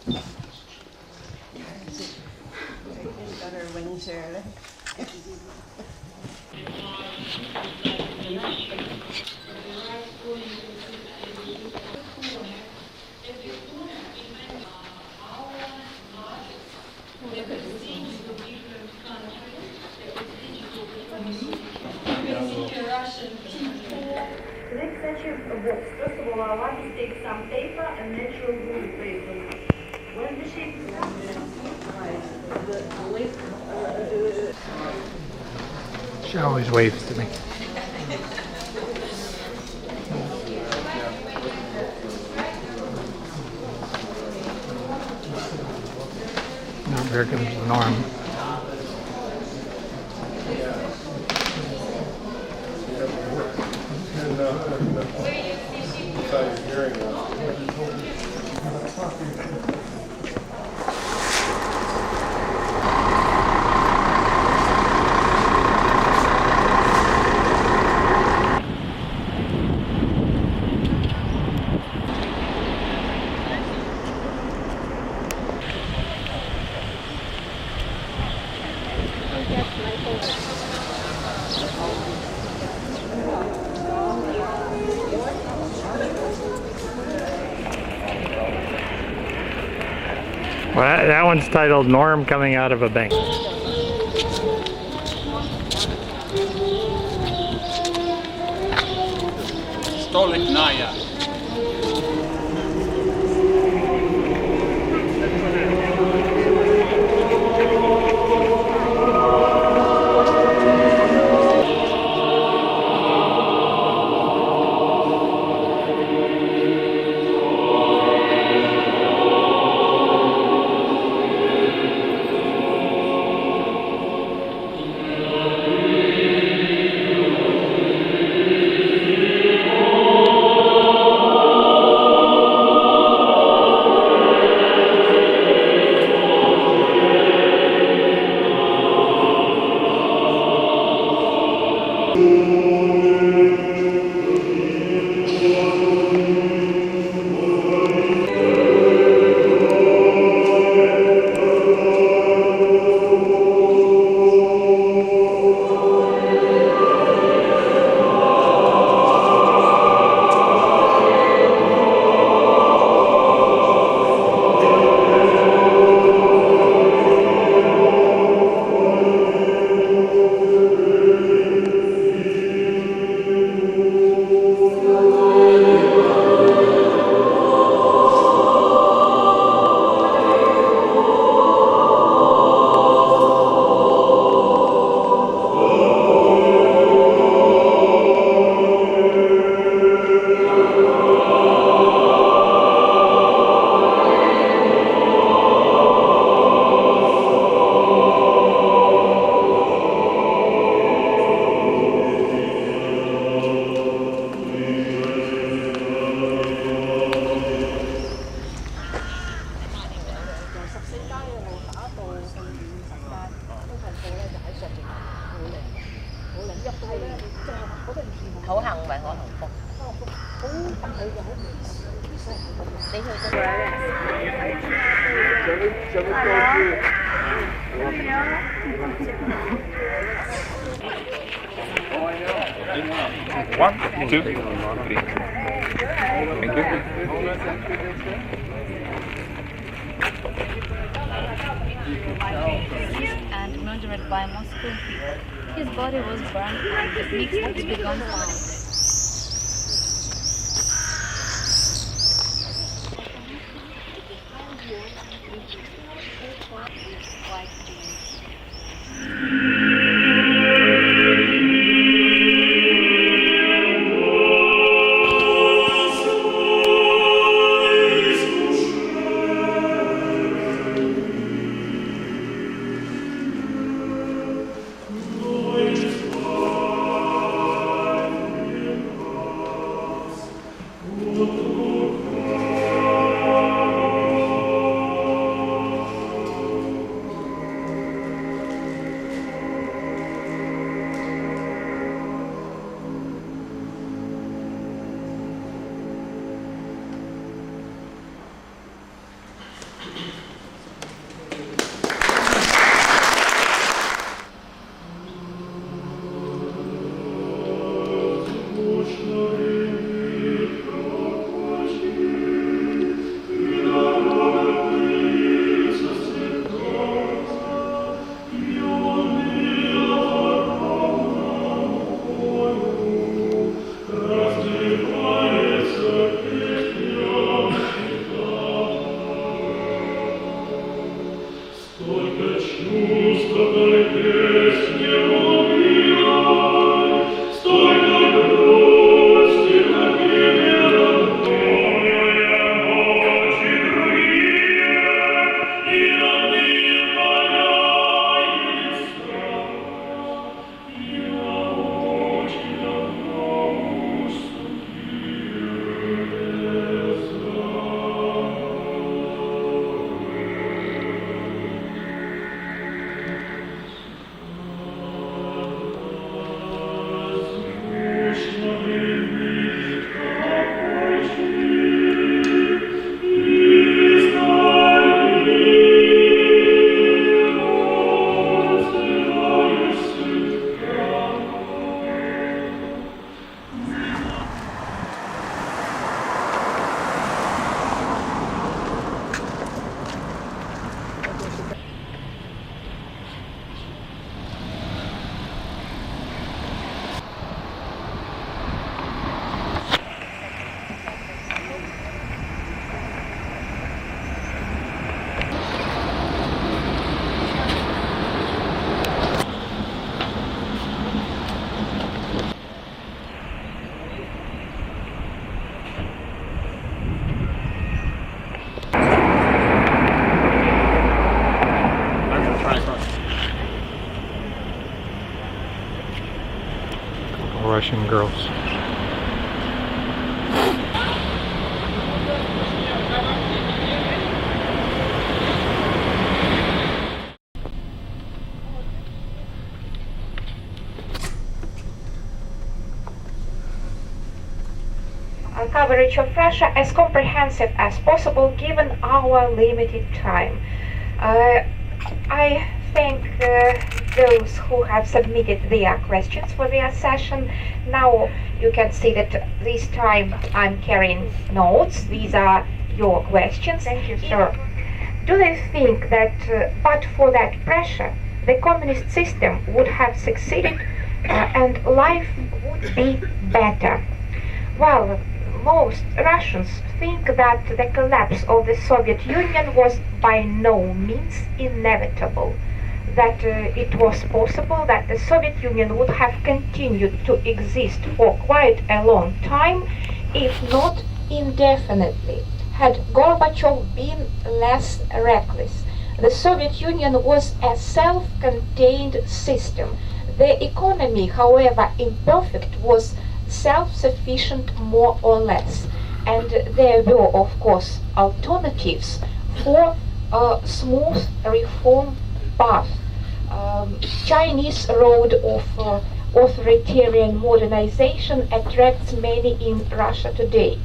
Got her wings early. The next section of books. First of all, I like to take some paper and natural wood paper. When the shape is She always waves to me. Now here comes Norm. Well, that one's titled Norm Coming Out of a Bank. Stolichnaya. One, two, three. Thank you. And murdered by Moscow people. His body was burned and mixed with gunpowder. girls. Coverage of Russia as comprehensive as possible given our limited time. I thank those who have submitted their questions for their session. Now you can see that this time I'm carrying notes. These are your questions. Thank you, sir. Do they think that but for that pressure, the communist system would have succeeded and life would be better? Well, most Russians think that the collapse of the Soviet Union was by no means inevitable, that it was possible that the Soviet Union would have continued to exist for quite a long time, if not indefinitely, had Gorbachev been less reckless. The Soviet Union was a self-contained system. The economy, however imperfect, was self-sufficient more or less, and there were of course alternatives for a smooth reform path. Chinese road of authoritarian modernization attracts many in Russia today.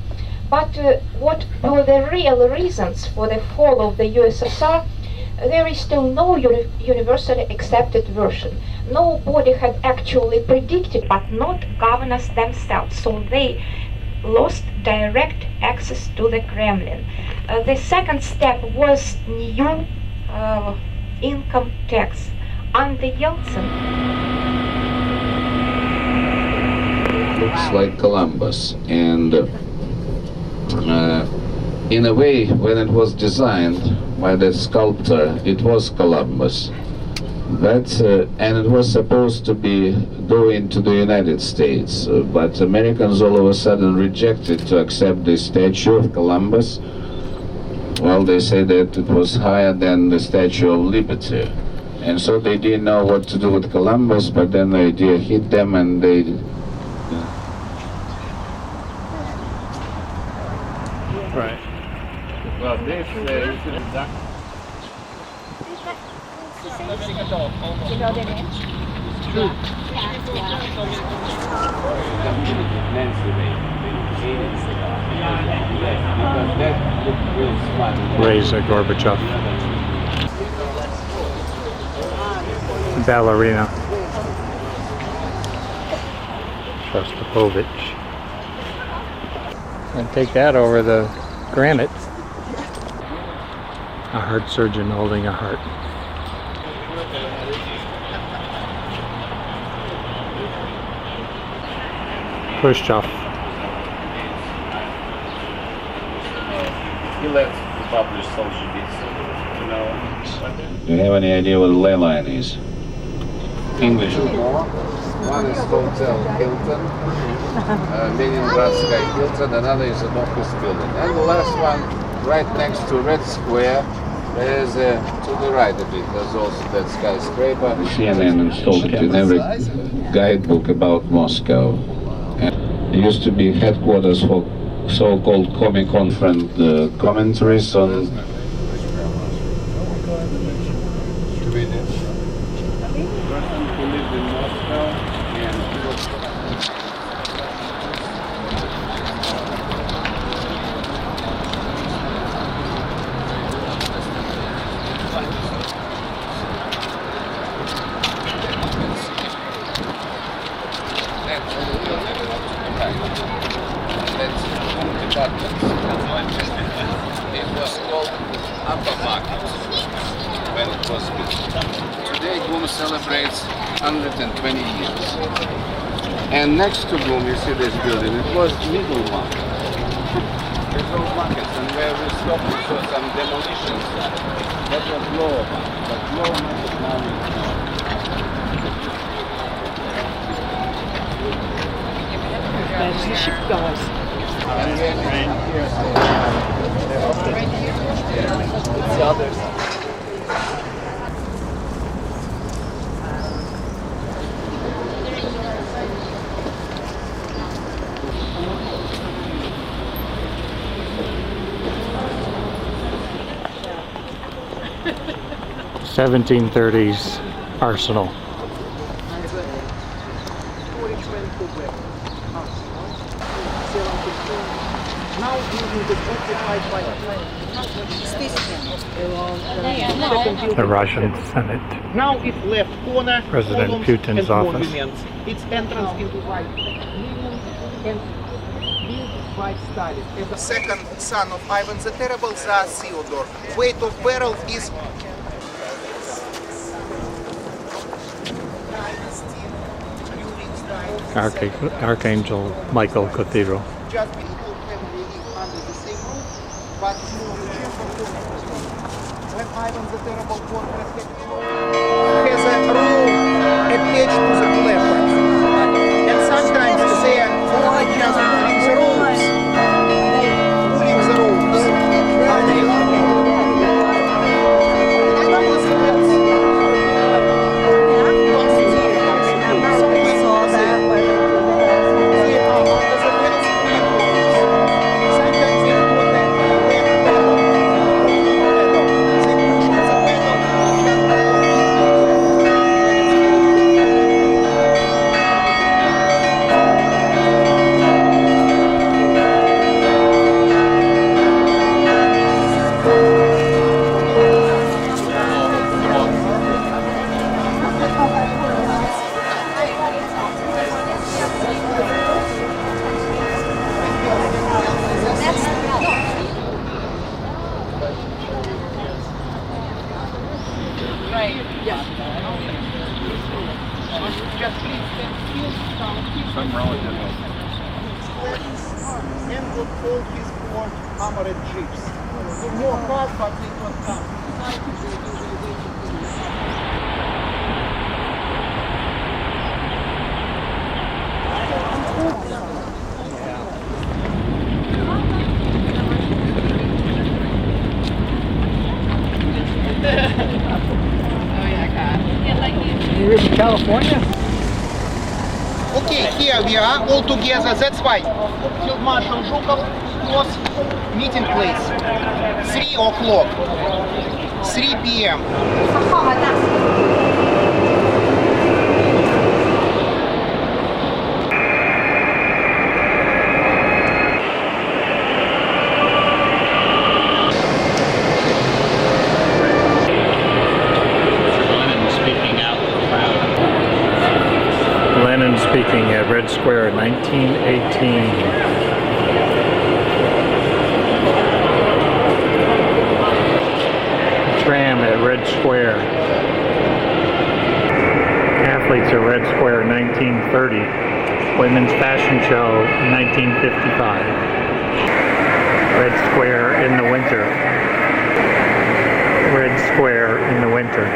But what were the real reasons for the fall of the USSR? There is still no universally accepted version. Nobody had actually predicted, but not governors themselves, so they lost direct access to the Kremlin. The second step was new income tax. Under Yeltsin, looks like Columbus, and in a way, when it was designed by the sculptor, it was Columbus. And it was supposed to be going to the United States, but Americans all of a sudden rejected to accept the statue of Columbus. Well, they say that it was higher than the Statue of Liberty, and so they didn't know what to do with Columbus, but then the idea hit them and they Right. Well, this is exact. You know the name? Raisa Gorbachev. Ballerina. Shostakovich. And take that over the granite. A heart surgeon holding a heart. Khrushchev. He left to publish Solzhenitsyn, you know. Do you have any idea what a ley line is? English. One is Hotel Hilton, Leningradskaya Hilton, another is an office building. And the last one, right next to Red Square, there is to the right a bit, there's also that skyscraper. CNN installed it in every guidebook about Moscow. And it used to be headquarters for so-called Comic-Con commentaries on Who lived in Moscow and it was called Upper Market when it was built. Today GUM celebrates 120 years. And next to GUM, you see this building, it was Middle Market. Middle Markets, and where we stopped, we saw some demolitions. That was Lower Market, but Lower Market now There's the ship, guys. it's the other side. 1730s arsenal. The Russian Senate. Now it's left corner, President columns Putin's and office. monuments. Its entrance into white and big white Stalin. The second son of Ivan the Terrible, Tsar Theodore. Weight of barrel is Archangel Michael Cathedral. just been whole family live under the same roof, but when Ivan the Terrible conquered has a room attached to the clever. And sometimes they are just pulling the ropes. Pulling the ropes. Something wrong with it. And would call his four armored jeeps. More cars, but they don't come. You live in California? Okay, here we are all together. That's why Field Marshal Zhukov was meeting place. 3 o'clock. 3 p.m. Lenin speaking out loud. Lenin speaking at Red Square, 1918. Tram at Red Square. Athletes at Red Square, 1930. Women's Fashion Show, 1955. Red Square in the winter. Red Square in the winter.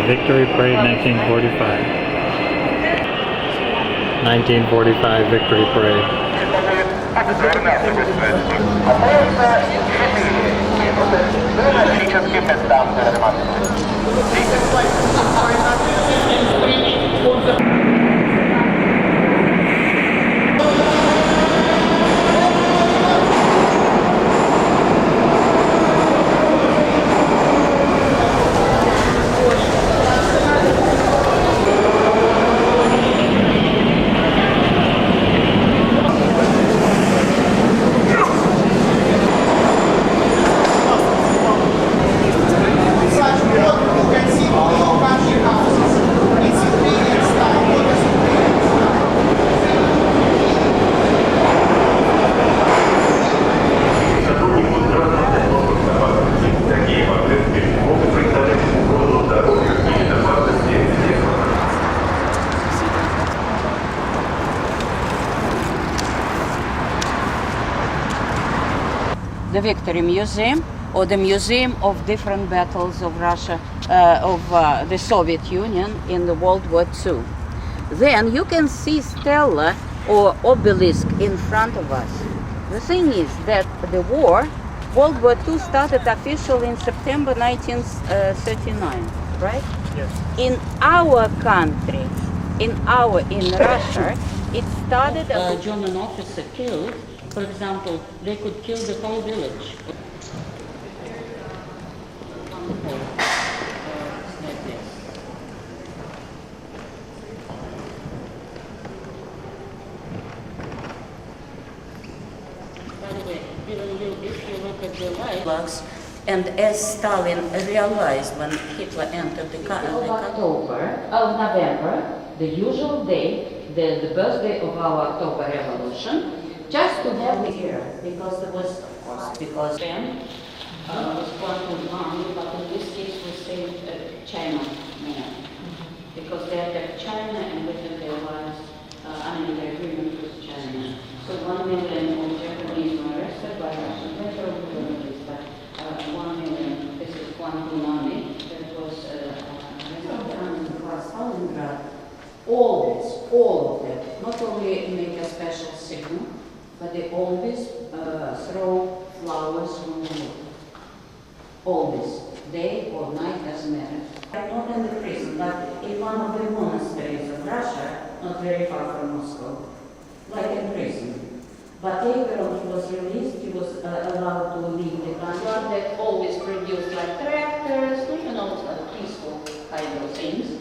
Victory Parade, 1945. 1945 Victory Parade. The Victory Museum, or the Museum of Different Battles of Russia, the Soviet Union in the World War II. Then you can see stela or obelisk in front of us. The thing is that the war, World War II started officially in September 1939, right? Yes. In our country, in Russia, it started a German officer killed. For example, they could kill the whole village. if you look at the lights, and as Stalin realized when Hitler entered the November, the usual day, the birthday of our October Revolution, just to have the year, because there was, of course, because then was quantum army, but in this case we saved China man, because they attacked China and within their lives, the agreement with China. So 1 million of Japanese were arrested by Russian federal authorities, but 1 million, this is quantum army, that was Stalingrad. Always, all of them, not only make a special signal, but they always throw flowers on the roof. Always, day or night, doesn't matter. Not in the prison, but in one of the monasteries of Russia, not very far from Moscow, like in prison. But later on he was released, he was allowed to leave the country. That always produced like tractors, peaceful kind of things.